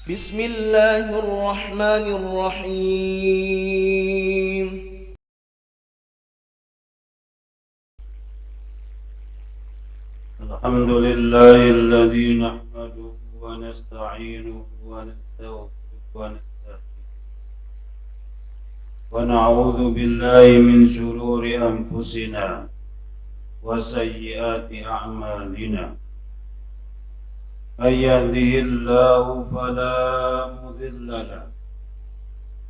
بسم الله الرحمن الرحيم. الحمد لله الذي نحمده ونستعينه ونستغفره ونستهديه ونعوذ بالله من شرور أنفسنا وسيئات أعمالنا. من يهده الله فلا مضل له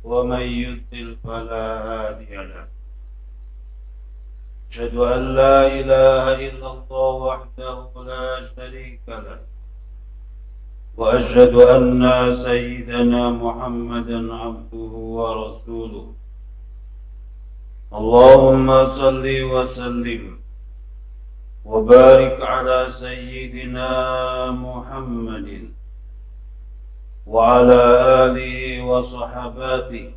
ومن يضلل فلا هادي له. أشهد أن لا إله إلا الله وحده لا شريك له وأشهد أن سيدنا محمدا عبده ورسوله. اللهم صل وسلم وبارك على سيدنا محمد وعلى آله وصحباته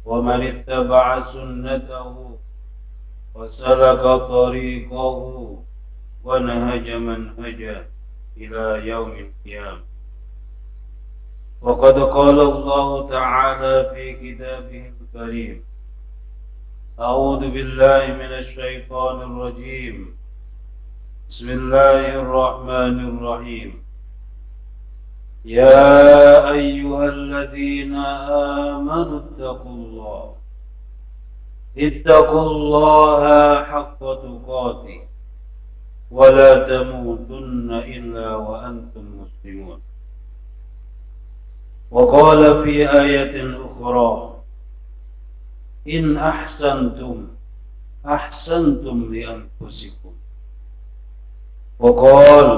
ومن اتبع سنته وسلك طريقه ونهج منهجه إلى يوم القيامة. وقد قال الله تعالى في كتابه الكريم: أعوذ بالله من الشيطان الرجيم. بسم الله الرحمن الرحيم. يا أيها الذين آمنوا اتقوا الله حق تقاته ولا تموتن إلا وأنتم مسلمون. وقال في آية أخرى: إن أحسنتم لأنفسكم. وقال: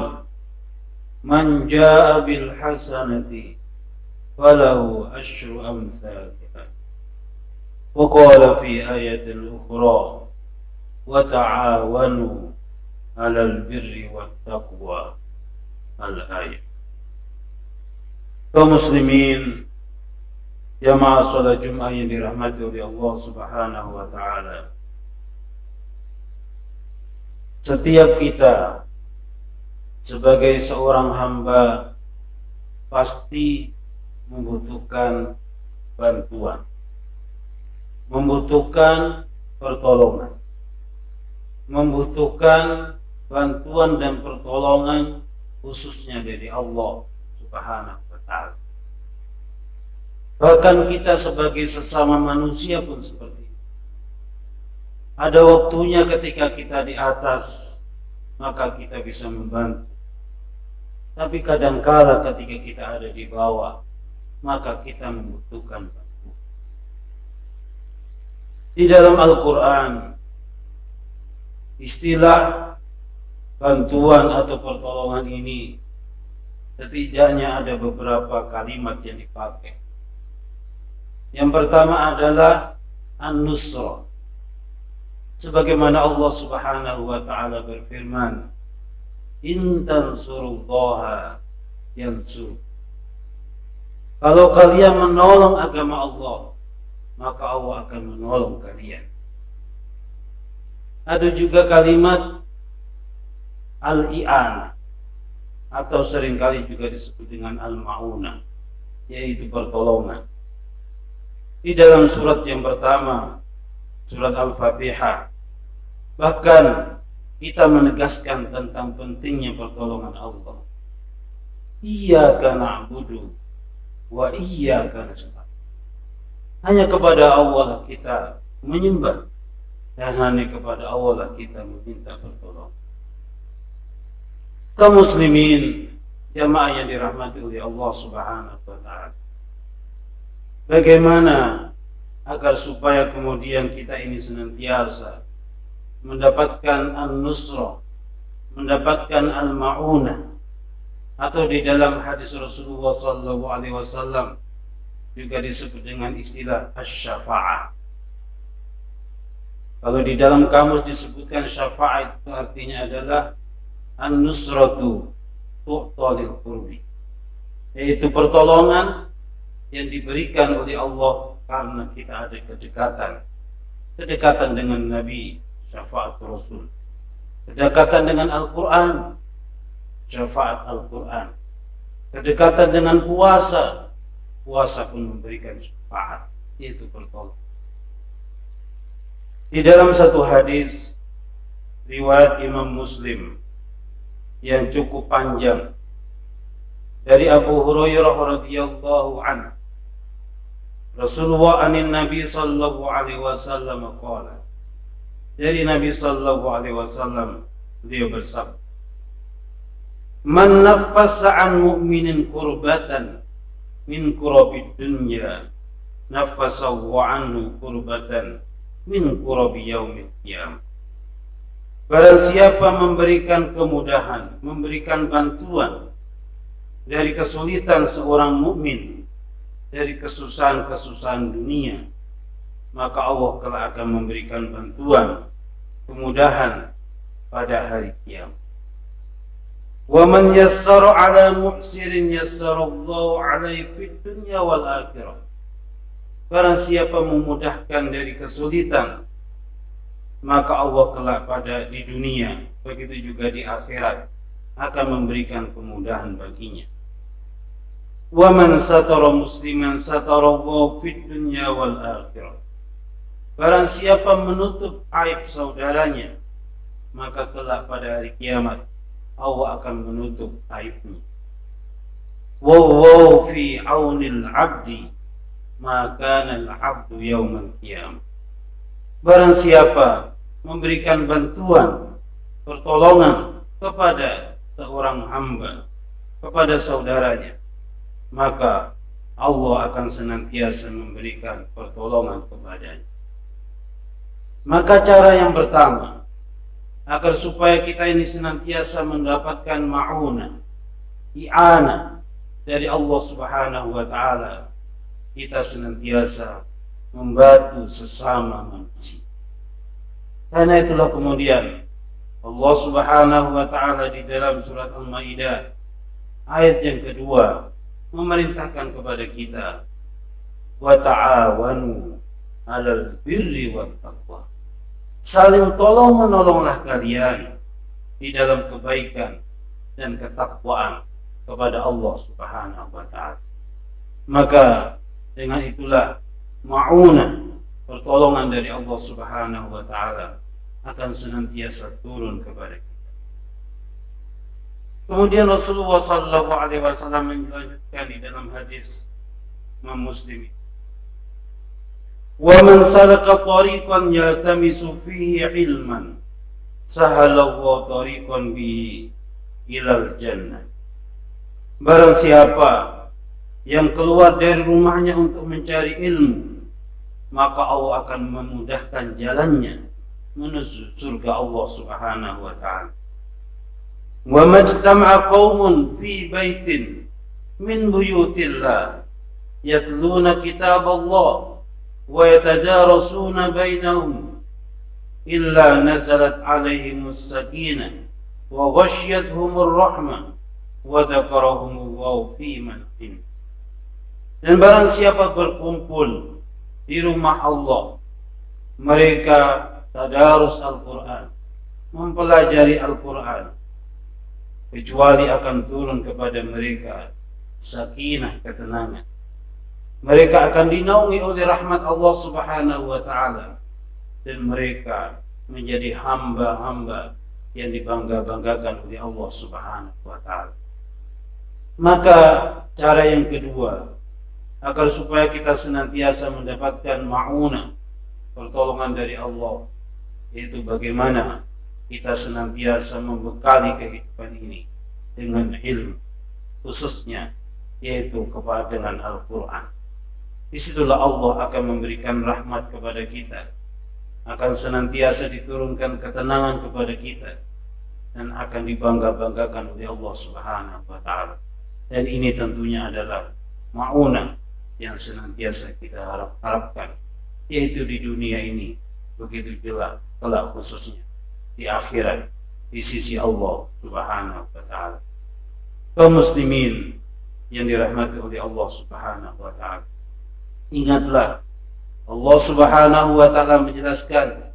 من جاء بالحسنة فله أشر أمثالها. وقال في آية أخرى: وتعاونوا على البر والتقوى. الآية. Kaum muslimin, jamaah salat Jumat yang dirahmati oleh Allah Subhanahu wa taala. Setiap kita sebagai seorang hamba pasti membutuhkan bantuan, membutuhkan pertolongan, membutuhkan bantuan dan pertolongan khususnya dari Allah Subhanahu wa taala. Bahkan kita sebagai sesama manusia pun seperti itu. Ada waktunya ketika kita di atas, maka kita bisa membantu. Tapi kadangkala ketika kita ada di bawah, maka kita membutuhkan bantuan. Di dalam Al-Quran, istilah bantuan atau pertolongan ini setidaknya ada beberapa kalimat yang dipakai. Yang pertama adalah an-nusra. Sebagaimana Allah Subhanahu wa taala berfirman, in tansurullaha yansur. Kalau kalian menolong agama Allah, maka Allah akan menolong kalian. Ada juga kalimat al-i'anah, atau seringkali juga disebut dengan al-ma'unah, yaitu pertolongan. Di dalam surat yang pertama, surat Al-Fatihah, bahkan kita menegaskan tentang pentingnya pertolongan Allah. Iyyaka na'budu wa iyyaka nasta'in. Hanya kepada Allah kita menyembah dan hanya kepada Allah kita meminta pertolongan. Kaum muslimin, jamaah yang dirahmati oleh Allah Subhanahu wa taala. Bagaimana agar supaya kemudian kita ini senantiasa mendapatkan an-nusra, mendapatkan al-ma'unah, atau di dalam hadis Rasulullah SAW juga disebut dengan istilah asy-syafa'ah. Kalau di dalam kamus disebutkan syafa'ah, itu artinya adalah an-nusratu tu'ta lil qurbi, yaitu pertolongan yang diberikan oleh Allah karena kita ada kedekatan dengan Nabi, syafaat Rasul, kedekatan dengan Al-Quran, syafaat Al-Quran, Kedekatan dengan puasa, puasa pun memberikan syafaat, yaitu pertolongan. Di dalam satu hadis riwayat Imam Muslim yang cukup panjang dari Abu Hurairah radhiyallahu anhu, Rasulullah anin Nabi sallallahu alaihi wasallam qala, dari Nabi sallallahu alaihi wasallam beliau bersabda, man naffasa an mu'minin kurbatan min kurabid dunya naffasahu anhu kurbatan min kurabi yaumil qiyamah. Barang siapa memberikan kemudahan, memberikan bantuan dari kesulitan seorang mukmin, dari kesusahan-kesusahan dunia, maka Allah kelak akan memberikan bantuan, kemudahan pada hari kiamat. Wa man yassara 'ala muhsirin yassarallahu 'alaihi fid dunya wal akhirah. Barang siapa memudahkan dari kesulitan, maka Allah kelak pada di dunia, begitu juga di akhirat, akan memberikan kemudahan baginya. Wa man satara musliman satarallahu fid dunya wal akhirah. Barang siapa menutup aib saudaranya, maka kelak pada hari kiamat Allah akan menutup aibnya. Wallahu fi aunil 'abdi maka al-'abdu yaumal qiyamah. Barang siapa memberikan bantuan, pertolongan kepada seorang hamba, kepada saudaranya, maka Allah akan senantiasa memberikan pertolongan kepadanya. Maka cara yang pertama, agar supaya kita ini senantiasa mendapatkan ma'unah, i'anah dari Allah Subhanahu wa ta'ala, kita senantiasa membantu sesama manusia. Karena itulah kemudian Allah Subhanahu wa ta'ala di dalam surat Al-Maidah ayat yang kedua memerintahkan kepada kita, wa ta'awanu 'alal birri wat taqwa. Saling tolong menolonglah kalian di dalam kebaikan dan ketakwaan kepada Allah Subhanahu wa ta'ala. Maka dengan itulah ma'unah, pertolongan dari Allah Subhanahu wa ta'ala akan senantiasa turun kepada kita. Kemudian Rasulullah sallallahu alaihi wasallam melanjutkan di dalam hadis Imam Muslim, wa man salaka tariqan yaltamisu fihi ilman sahalallahu tariqan bihi ilal jannah. Barang siapa yang keluar dari rumahnya untuk mencari ilmu, maka Allah akan memudahkan jalannya menuju surga Allah Subhanahu wa ta'ala. Wa majtama'a qaumun fi baitin min buyutillah yatluna kitab Allah wa yatadarasuna bainahum illa nazalat 'alaihimus sakinah wa ghasyiyatuhumur rahmah wa dzakarahumullahu fi man indah. Dan barang siapa berkumpul di rumah Allah, mereka tadarus Al-Quran, mempelajari Al-Quran, kecuali akan turun kepada mereka sakinah, ketenangan. Mereka akan dinaungi oleh rahmat Allah Subhanahu wa ta'ala, dan mereka menjadi hamba-hamba yang dibangga-banggakan oleh Allah Subhanahu wa ta'ala. Maka cara yang kedua, agar supaya kita senantiasa mendapatkan ma'unah, pertolongan dari Allah, yaitu bagaimana kita senantiasa membekali kehidupan ini dengan ilmu, khususnya yaitu kepada dengan Al-Quran. Disitulah Allah akan memberikan rahmat kepada kita, akan senantiasa diturunkan ketenangan kepada kita, dan akan dibangga-banggakan oleh Allah Subhanahu wa ta'ala. Dan ini tentunya adalah ma'unah yang senantiasa kita harapkan, yaitu di dunia ini, begitu juga kelak khususnya di akhirat di sisi Allah Subhanahu wa ta'ala. Kaum muslimin yang dirahmati oleh Allah Subhanahu wa ta'ala, ingatlah Allah Subhanahu wa ta'ala menjelaskan,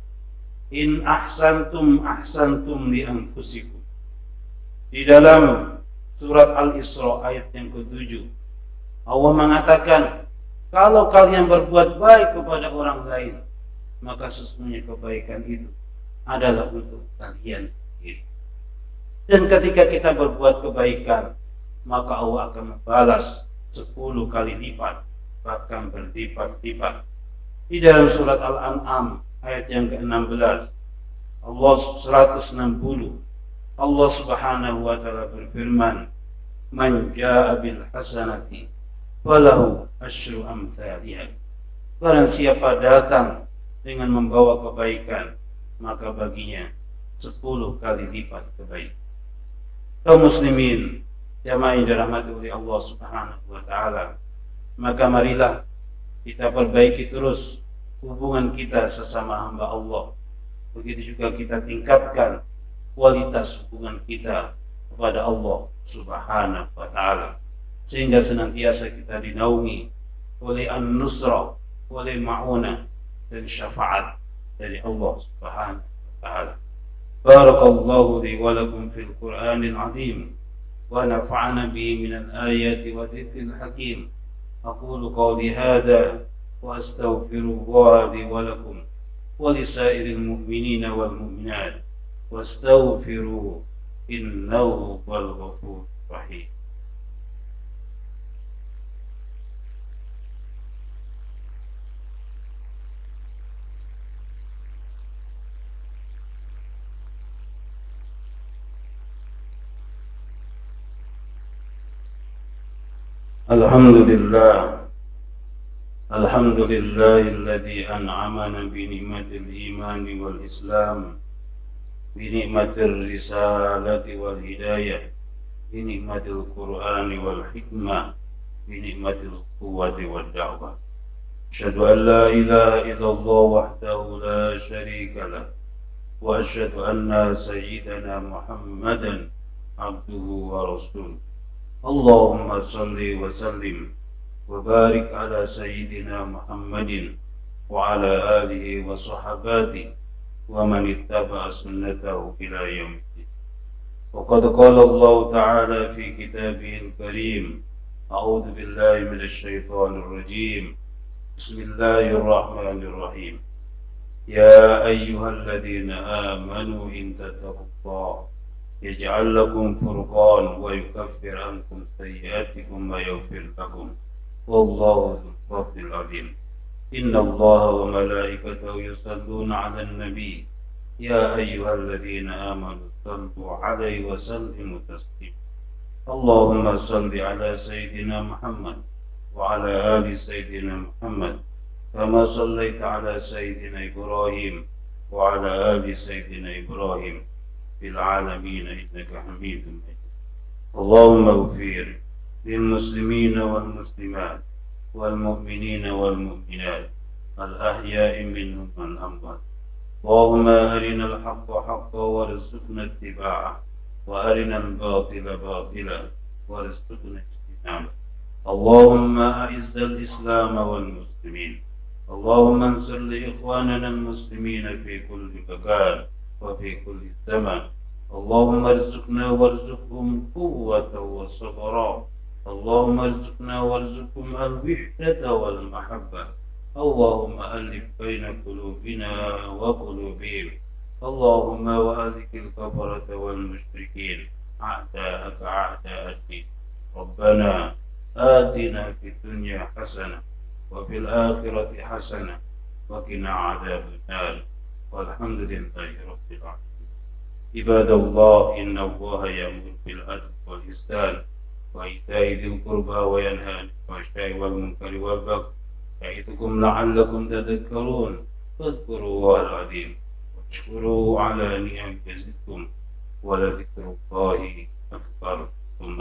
in ahsantum ahsantum li anfusikum. Di dalam surat Al-Isra ayat yang ke-7. Allah mengatakan, kalau kalian berbuat baik kepada orang lain, maka sesungguhnya kebaikan itu adalah untuk kalian sendiri. Dan ketika kita berbuat kebaikan, maka Allah akan membalas 10 kali lipat, bahkan berlipat-lipat. Di dalam surat Al-An'am ayat yang ke-16, Allah 160, Allah Subhanahu wa taala berfirman, "Man jaa'a bil hasanati falahu asyru amsalihha." Barang siapa datang dengan membawa kebaikan, maka baginya 10 kali lipat kebaikan. Kaum muslimin, jamaah yang dirahmati oleh Allah Subhanahu wa taala, maka marilah kita perbaiki terus hubungan kita sesama hamba Allah. Begitu juga kita tingkatkan kualitas hubungan kita kepada Allah Subhanahu wa taala, sehingga senantiasa kita dinaungi oleh an-nusra, oleh ma'unah dan syafaat dari Allah Subhanahu wa taala. Barakallahu li wa lakum fil Qur'anil 'azim wa nafa'ana bihi minal ayati wa dzikril hakim. Aqulu qawli hadza wa astaghfirullah li wa lakum wa lisairil mu'minina wal mu'minat wastaghfiruhu innahu huwal ghafurur rahim. الحمد لله الذي أنعمنا بنعمة الإيمان والإسلام، بنعمة الرسالة والهداية، بنعمة القرآن والحكمة، بنعمة القوة والدعوة. أشهد أن لا إله إلا الله وحده لا شريك له، وأشهد أن سيدنا محمدا عبده ورسوله. اللهم صل وسلم وبارك على سيدنا محمد وعلى آله وصحباته ومن اتبع سنته إلى يوم الدين. وقد قال الله تعالى في كتابه الكريم: أعوذ بالله من الشيطان الرجيم، بسم الله الرحمن الرحيم. يا أيها الذين آمنوا إن تتقوا الله يجعل لكم فرقان ويكفر عنكم سيئاتكم ويغفر لكم والله ذو الفضل العظيم. إن الله وملائكته يصلون على النبي يا أيها الذين آمنوا صلوا عليه وسلموا تسليما. اللهم صل على سيدنا محمد وعلى آل سيدنا محمد كما صليت على سيدنا إبراهيم وعلى آل سيدنا إبراهيم في العالمين إنك حميد مجيد. اللهم اغفر للمسلمين والمسلمات والمؤمنين والمؤمنات الأحياء منهم والأموات. اللهم أرنا الحق حقا وارزقنا اتباعه، وأرنا الباطل باطلا وارزقنا اجتنابه. اللهم أعز الإسلام والمسلمين. اللهم انصر لإخواننا المسلمين في كل مكان وفي كل زمان. اللهم ارزقنا وارزقهم قوة وصبرا. اللهم ارزقنا وارزقهم الوحدة والمحبة. اللهم ألف بين قلوبنا وقلوبهم. اللهم وأذك الكفرة والمشركين أعداءك أعداء الدين. ربنا آتنا في الدنيا حسنة وفي الآخرة حسنة وقنا عذاب النار والحمد لله رب العالمين. عباد الله، إن الله يأمر بالعدل والإحسان وإيتاء ذي القربى وينهى عن الفحشاء والمنكر والبغي يعظكم لعلكم تذكرون. فاذكروا الله العظيم واشكروه على نعمه يزدكم ولذكر الله أكبر. ثم